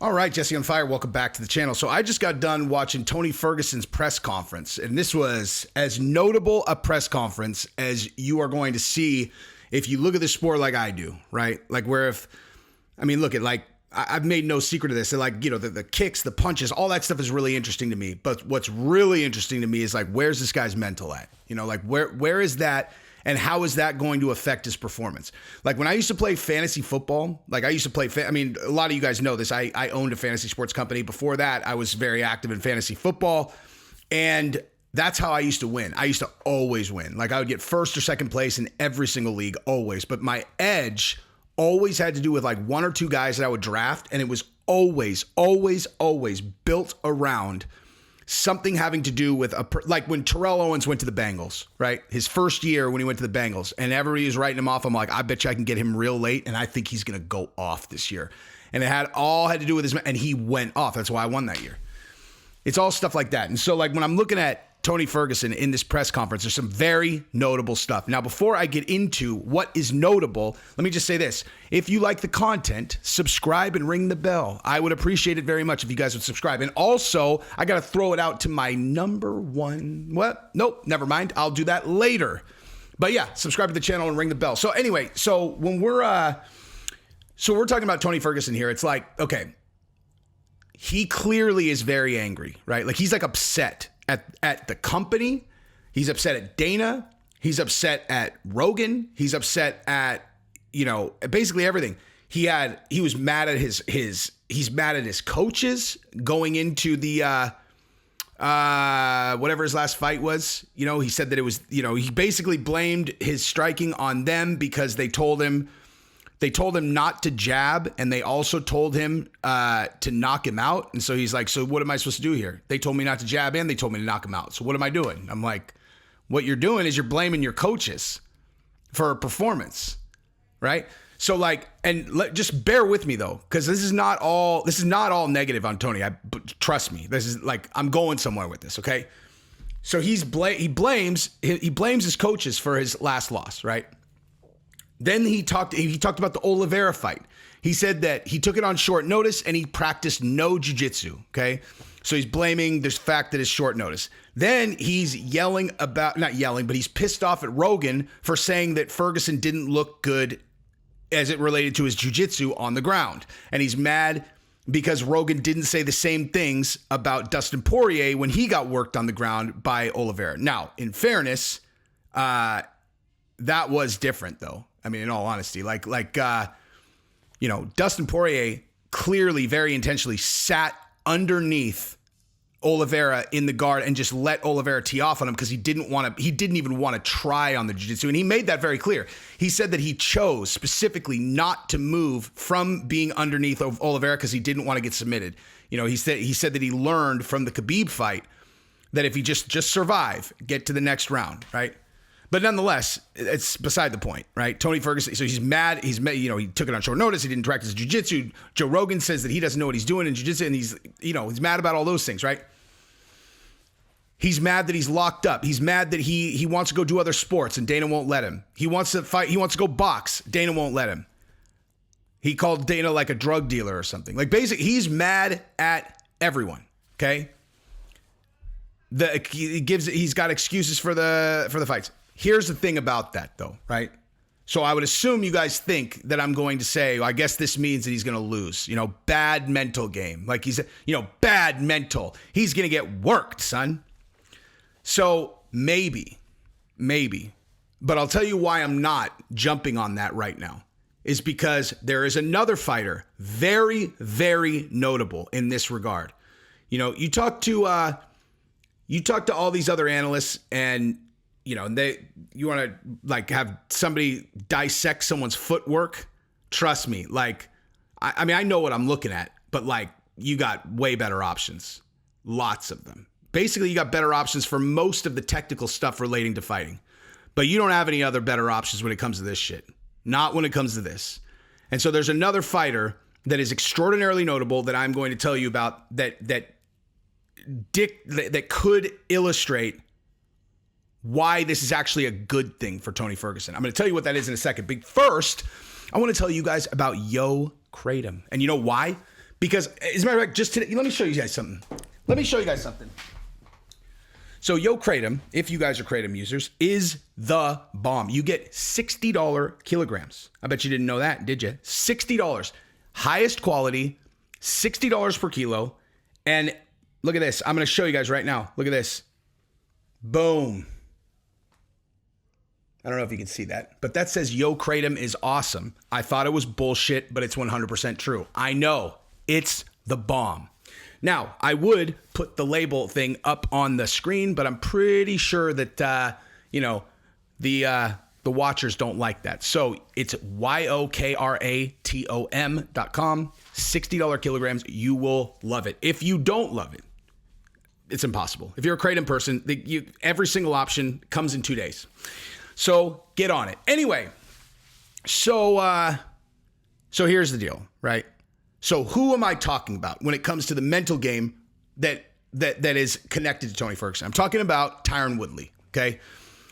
All right, Jesse on Fire, welcome back to the channel. So I just got done watching Tony Ferguson's press conference, and this was as notable a press conference as you are going to see if you look at the sport like I do, right? Like look at I've made no secret of this. The kicks, the punches, all that stuff is really interesting to me. But what's really interesting to me is where's this guy's mental at? Where is that? And how is that going to affect his performance? Like when I used to play fantasy football, a lot of you guys know this. I owned a fantasy sports company. Before that, I was very active in fantasy football. And that's how I used to win. I used to always win. I would get first or second place in every single league, always. But my edge always had to do with one or two guys that I would draft. And it was always built around something having to do with when Terrell Owens went to the Bengals, right? His first year when he went to the Bengals, and everybody was writing him off. I'm like, I bet you I can get him real late, and I think he's going to go off this year. And it had to do with his, and he went off. That's why I won that year. It's all stuff like that. And so when I'm looking at Tony Ferguson in this press conference, there's some very notable stuff. Now, before I get into what is notable, let me just say this. If you like the content, subscribe and ring the bell. I would appreciate it very much if you guys would subscribe. And also, I got to throw it out to my number one. What? Nope, never mind. I'll do that later. But yeah, subscribe to the channel and ring the bell. So anyway, when we're talking about Tony Ferguson here, it's okay, he clearly is very angry, right? He's upset at the company. He's upset at Dana. He's upset at Rogan. He's upset at, basically everything. He was mad at he's mad at his coaches going into the, whatever his last fight was. He said that it was, he basically blamed his striking on them because they told him not to jab, and they also told him to knock him out. And so he's like, so what am I supposed to do here? They told me not to jab, and they told me to knock him out. So what am I doing? I'm like, what you're doing is you're blaming your coaches for a performance, right? So just bear with me though, because this is not all negative on Tony. Trust me, this is I'm going somewhere with this. Okay, so he blames his coaches for his last loss, right? Then he talked about the Oliveira fight. He said that he took it on short notice and he practiced no jiu-jitsu, okay? So he's blaming this fact that it's short notice. Then he's not yelling, but he's pissed off at Rogan for saying that Ferguson didn't look good as it related to his jiu-jitsu on the ground. And he's mad because Rogan didn't say the same things about Dustin Poirier when he got worked on the ground by Oliveira. Now, in fairness, that was different though. In all honesty, Dustin Poirier clearly very intentionally sat underneath Oliveira in the guard and just let Oliveira tee off on him because he didn't even want to try on the jiu-jitsu. And he made that very clear. He said that he chose specifically not to move from being underneath of Oliveira because he didn't want to get submitted. He said that he learned from the Khabib fight that if he just survive, get to the next round, right? But nonetheless, it's beside the point, right? Tony Ferguson, so he's mad. He took it on short notice. He didn't practice jiu-jitsu. Joe Rogan says that he doesn't know what he's doing in jiu-jitsu, and he's mad about all those things, right? He's mad that he's locked up. He's mad that he wants to go do other sports, and Dana won't let him. He wants to fight. He wants to go box. Dana won't let him. He called Dana a drug dealer or something. Basically, he's mad at everyone, okay? He's got excuses for the fights. Here's the thing about that, though, right? So I would assume you guys think that I'm going to say, well, I guess this means that he's going to lose. Bad mental game. He's, bad mental. He's going to get worked, son. So maybe. But I'll tell you why I'm not jumping on that right now is because there is another fighter very, very notable in this regard. You talk to all these other analysts and you want to have somebody dissect someone's footwork. Trust me. I know what I'm looking at, but you got way better options. Lots of them. Basically, you got better options for most of the technical stuff relating to fighting, but you don't have any other better options when it comes to this shit. Not when it comes to this. And so there's another fighter that is extraordinarily notable that I'm going to tell you about that could illustrate why this is actually a good thing for Tony Ferguson. I'm going to tell you what that is in a second. But first, I want to tell you guys about Yo Kratom. And you know why? Because, as a matter of fact, just today, let me show you guys something. So Yo Kratom, if you guys are Kratom users, is the bomb. You get $60 kilograms. I bet you didn't know that, did you? $60. Highest quality, $60 per kilo. And look at this. I'm going to show you guys right now. Look at this. Boom. I don't know if you can see that, but that says Yo Kratom is awesome. I thought it was bullshit, but it's 100% true. I know. It's the bomb. Now, I would put the label thing up on the screen, but I'm pretty sure that, the watchers don't like that. So it's YOKRATOM.com, $60 kilograms. You will love it. If you don't love it, it's impossible. If you're a Kratom person, every single option comes in 2 days. So get on it. Anyway, so here's the deal, right? So who am I talking about when it comes to the mental game that is connected to Tony Ferguson? I'm talking about Tyron Woodley, okay?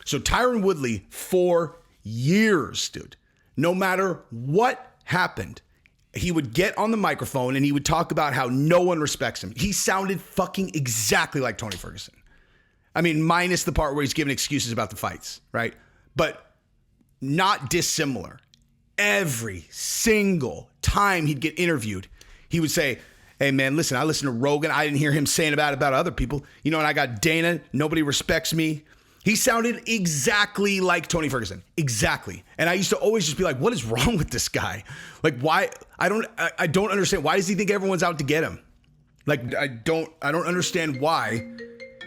So Tyron Woodley, for years, dude, no matter what happened, he would get on the microphone and he would talk about how no one respects him. He sounded fucking exactly like Tony Ferguson. I mean, minus the part where he's giving excuses about the fights, right? But not dissimilar. Every single time he'd get interviewed, he would say, hey man, listen, I listen to Rogan. I didn't hear him saying about other people. And I got Dana. Nobody respects me. He sounded exactly like Tony Ferguson. Exactly. And I used to always just be like, what is wrong with this guy? Like, why? I don't understand. Why does he think everyone's out to get him? Like, I don't understand why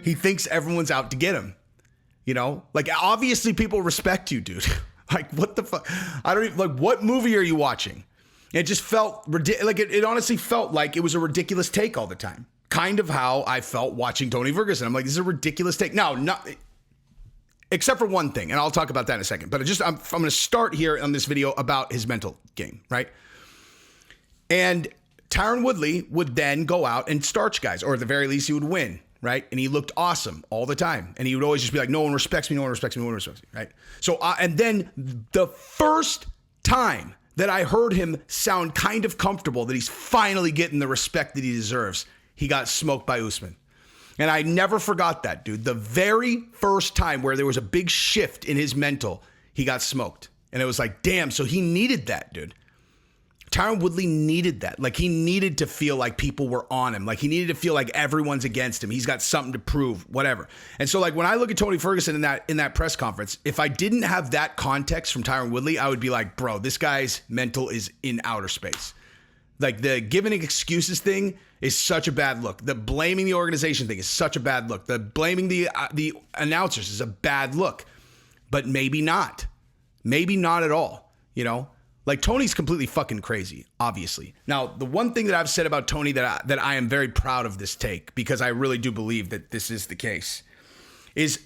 he thinks everyone's out to get him. Like, obviously people respect you, dude. Like, what the fuck? I don't even, like, what movie are you watching? It just felt ridiculous. Like, it honestly felt like it was a ridiculous take all the time. Kind of how I felt watching Tony Ferguson. I'm like, this is a ridiculous take. No, not except for one thing, and I'll talk about that in a second. But I'm going to start here on this video about his mental game, right? And Tyron Woodley would then go out and starch guys, or at the very least, he would win. Right. And he looked awesome all the time. And he would always just be like, no one respects me. No one respects me. No one respects me. Right. So and then the first time that I heard him sound kind of comfortable that he's finally getting the respect that he deserves, he got smoked by Usman. And I never forgot that, dude. The very first time where there was a big shift in his mental, he got smoked. And it was like, damn. So he needed that, dude. Tyron Woodley needed that. Like, he needed to feel like people were on him. Like, he needed to feel like everyone's against him. He's got something to prove, whatever. And so, like, when I look at Tony Ferguson in that press conference, if I didn't have that context from Tyron Woodley, I would be like, bro, this guy's mental is in outer space. Like, the giving excuses thing is such a bad look. The blaming the organization thing is such a bad look. The blaming the announcers is a bad look. But maybe not. Maybe not at all, Like, Tony's completely fucking crazy, obviously. Now, the one thing that I've said about Tony that I am very proud of this take, because I really do believe that this is the case, is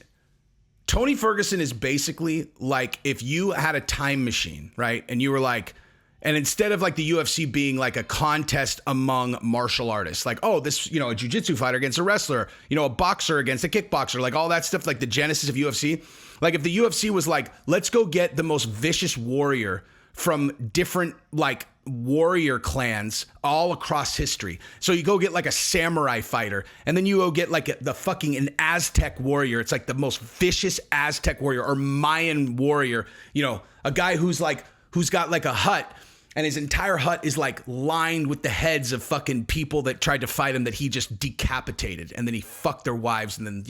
Tony Ferguson is basically like if you had a time machine, right? And you were like, and instead of like the UFC being like a contest among martial artists, like, oh, this, a jiu-jitsu fighter against a wrestler, a boxer against a kickboxer, like all that stuff, like the genesis of UFC. Like if the UFC was like, let's go get the most vicious warrior from different like warrior clans all across history. So you go get like a samurai fighter, and then you go get like an Aztec warrior. It's like the most vicious Aztec warrior or Mayan warrior, a guy who's got like a hut, and his entire hut is like lined with the heads of fucking people that tried to fight him that he just decapitated, and then he fucked their wives and then,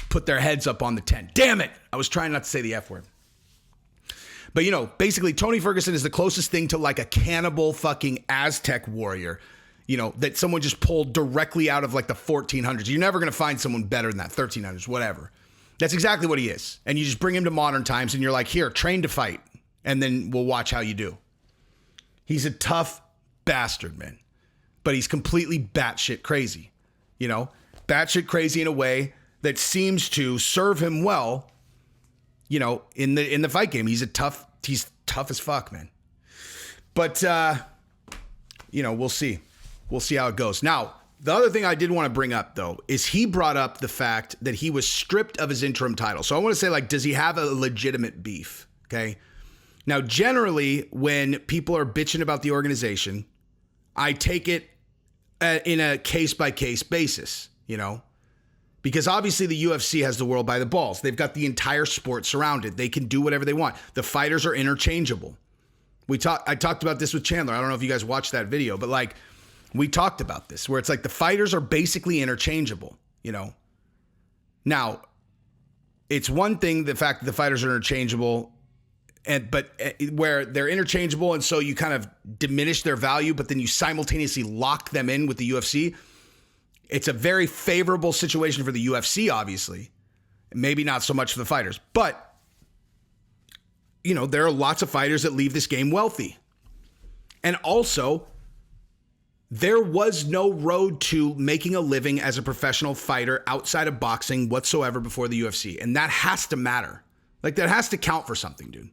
put their heads up on the tent. Damn it. I was trying not to say the F word. But, basically Tony Ferguson is the closest thing to like a cannibal fucking Aztec warrior, that someone just pulled directly out of like the 1400s. You're never going to find someone better than that, 1300s, whatever. That's exactly what he is. And you just bring him to modern times and you're like, here, train to fight. And then we'll watch how you do. He's a tough bastard, man. But he's completely batshit crazy, batshit crazy in a way that seems to serve him well. In the fight game, he's tough as fuck, man. But, we'll see. We'll see how it goes. Now, the other thing I did want to bring up, though, is he brought up the fact that he was stripped of his interim title. So I want to say, like, does he have a legitimate beef? Okay. Now, generally, when people are bitching about the organization, I take it in a case-by-case basis, you know? Because obviously the UFC has the world by the balls. They've got the entire sport surrounded. They can do whatever they want. The fighters are interchangeable. I talked about this with Chandler. I don't know if you guys watched that video, but like we talked about this where it's like the fighters are basically interchangeable, you know? Now, it's one thing, the fact that the fighters are interchangeable, but where they're interchangeable and so you kind of diminish their value, but then you simultaneously lock them in with the UFC. It's a very favorable situation for the UFC, obviously. Maybe not so much for the fighters, but you know, there are lots of fighters that leave this game wealthy. And also, there was no road to making a living as a professional fighter outside of boxing whatsoever before the UFC. And that has to matter. Like, that has to count for something, dude.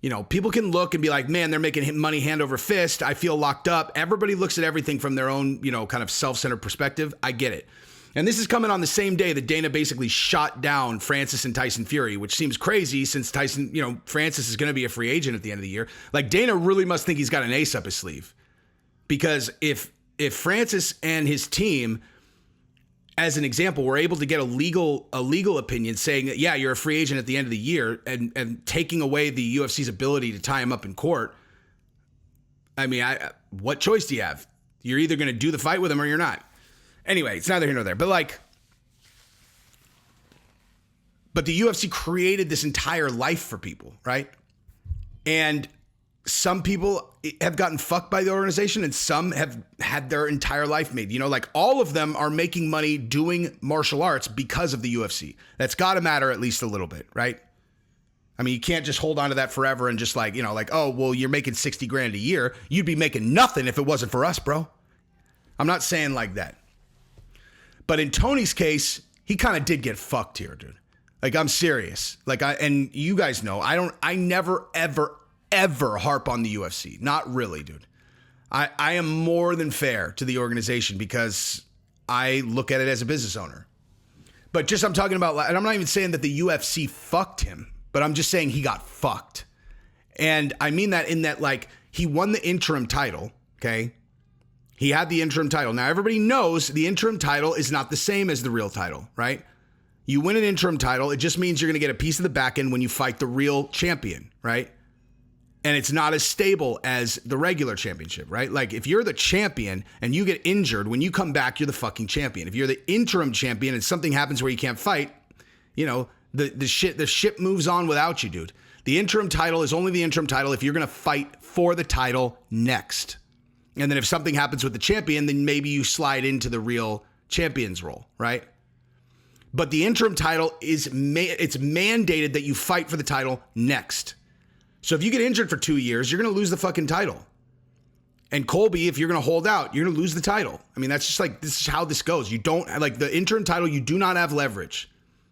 You know, people can look and be like, man, they're making money hand over fist. I feel locked up. Everybody looks at everything from their own, you know, kind of self-centered perspective. I get it. And this is coming on the same day that Dana basically shot down Francis and Tyson Fury, which seems crazy since Tyson, you know, Francis is going to be a free agent at the end of the year. Like, Dana really must think he's got an ace up his sleeve. Because if Francis and his team, as an example, were able to get a legal opinion saying that, yeah, you're a free agent at the end of the year and taking away the UFC's ability to tie him up in court, I mean, what choice do you have? You're either going to do the fight with him or you're not. Anyway, it's neither here nor there. But the UFC created this entire life for people, right? And some people have gotten fucked by the organization and some have had their entire life made. You know, like all of them are making money doing martial arts because of the UFC. That's got to matter at least a little bit, right? I mean, you can't just hold on to that forever and just like, you know, like, oh, well, you're making 60 grand a year. You'd be making nothing if it wasn't for us, bro. I'm not saying like that. But in Tony's case, he kind of did get fucked here, dude. Like, I'm serious. Like, and you guys know, I never, ever harp on the UFC. Not really, dude. I am more than fair to the organization because I look at it as a business owner. But just I'm talking about, and I'm not even saying that the UFC fucked him, but I'm just saying he got fucked. And I mean that in that, like, he won the interim title, okay? He had the interim title. Now, everybody knows the interim title is not the same as the real title, right? You win an interim title, it just means you're going to get a piece of the back end when you fight the real champion, right? And it's not as stable as the regular championship, right? Like, if you're the champion and you get injured, when you come back, you're the fucking champion. If you're the interim champion and something happens where you can't fight, you know, the ship moves on without you, dude. The interim title is only the interim title if you're going to fight for the title next. And then if something happens with the champion, then maybe you slide into the real champion's role, right? But the interim title it's mandated that you fight for the title next. So if you get injured for 2 years, you're going to lose the fucking title. And Colby, if you're going to hold out, you're going to lose the title. I mean, that's just like, this is how this goes. You don't, like, the interim title, you do not have leverage,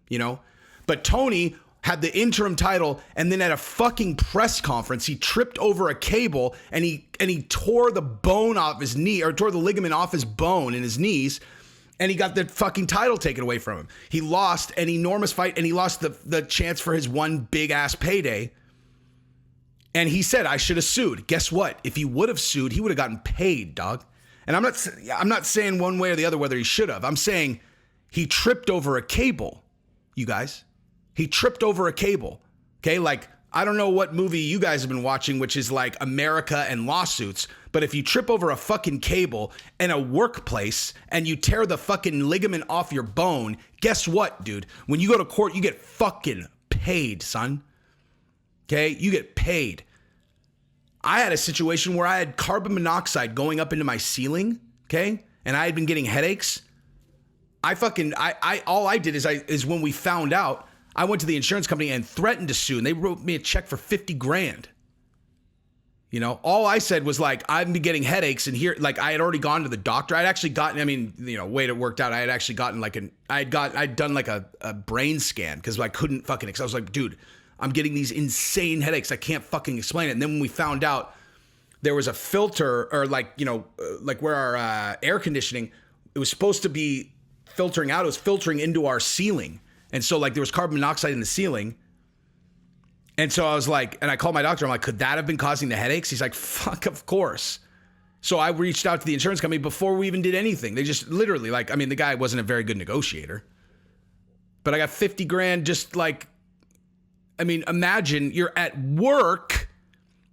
you know? But Tony had the interim title, and then at a fucking press conference, he tripped over a cable and he tore the bone off his knee, or tore the ligament off his bone in his knees, and he got the fucking title taken away from him. He lost an enormous fight, and he lost the chance for his one big ass payday. And he said, I should have sued. Guess what? If he would have sued, he would have gotten paid, dog. And I'm not saying one way or the other whether he should have. I'm saying he tripped over a cable, you guys. He tripped over a cable, okay? Like, I don't know what movie you guys have been watching, which is like America and lawsuits, but if you trip over a fucking cable in a workplace and you tear the fucking ligament off your bone, guess what, dude? When you go to court, you get fucking paid, son. Okay? You get paid. I had a situation where I had carbon monoxide going up into my ceiling, okay? And I had been getting headaches. All I did is when we found out, I went to the insurance company and threatened to sue, and they wrote me a check for 50 grand. You know, all I said was like, I've been getting headaches, and here, like, I had already gone to the doctor. I'd actually gotten, I mean, you know, way it worked out. I had actually gotten like I'd done like a brain scan because I couldn't fucking, because I was like, dude, I'm getting these insane headaches. I can't fucking explain it. And then when we found out there was a filter, or like, you know, like where our air conditioning, it was supposed to be filtering out. It was filtering into our ceiling. And so like there was carbon monoxide in the ceiling. And so I was like, and I called my doctor. I'm like, could that have been causing the headaches? He's like, fuck, of course. So I reached out to the insurance company before we even did anything. They just literally, like, I mean, the guy wasn't a very good negotiator. But I got 50 grand just like, I mean, imagine you're at work,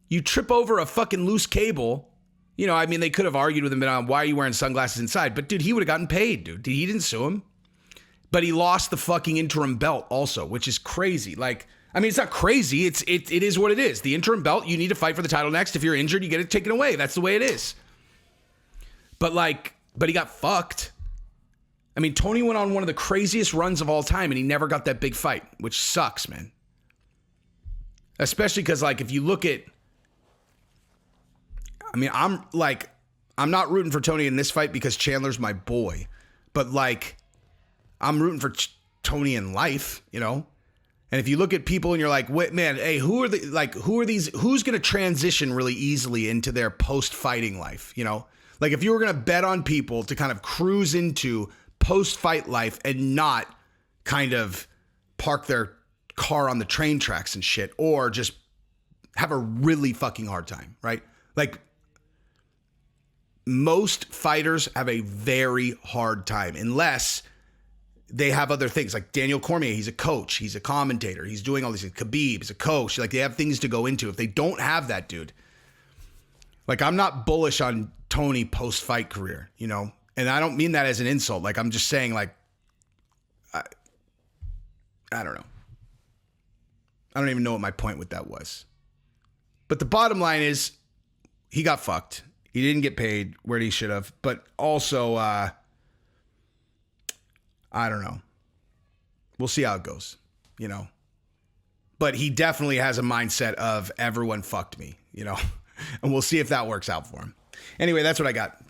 you trip over a fucking loose cable. You know, I mean, they could have argued with him on why are you wearing sunglasses inside? But dude, he would have gotten paid, dude. He didn't sue him. But he lost the fucking interim belt also, which is crazy. Like, I mean, it's not crazy. It is what it is. The interim belt, you need to fight for the title next. If you're injured, you get it taken away. That's the way it is. But he got fucked. I mean, Tony went on one of the craziest runs of all time, and he never got that big fight, which sucks, man. Especially because, like, if you look at, I mean, I'm not rooting for Tony in this fight because Chandler's my boy, but like, I'm rooting for Tony in life, you know? And if you look at people and you're like, wait, man, hey, who are these, who's going to transition really easily into their post-fighting life, you know? Like if you were going to bet on people to kind of cruise into post-fight life and not kind of park their car on the train tracks and shit, or just have a really fucking hard time, right? Like most fighters have a very hard time unless they have other things. Like Daniel Cormier, he's a coach, he's a commentator, he's doing all these things. Khabib is a coach. Like they have things to go into. If they don't have that, dude, like I'm not bullish on Tony post-fight career, you know? And I don't mean that as an insult. Like I'm just saying, like, I don't know. I don't even know what my point with that was. But the bottom line is he got fucked. He didn't get paid where he should have. But also, I don't know. We'll see how it goes, you know. But he definitely has a mindset of everyone fucked me, you know. And we'll see if that works out for him. Anyway, that's what I got.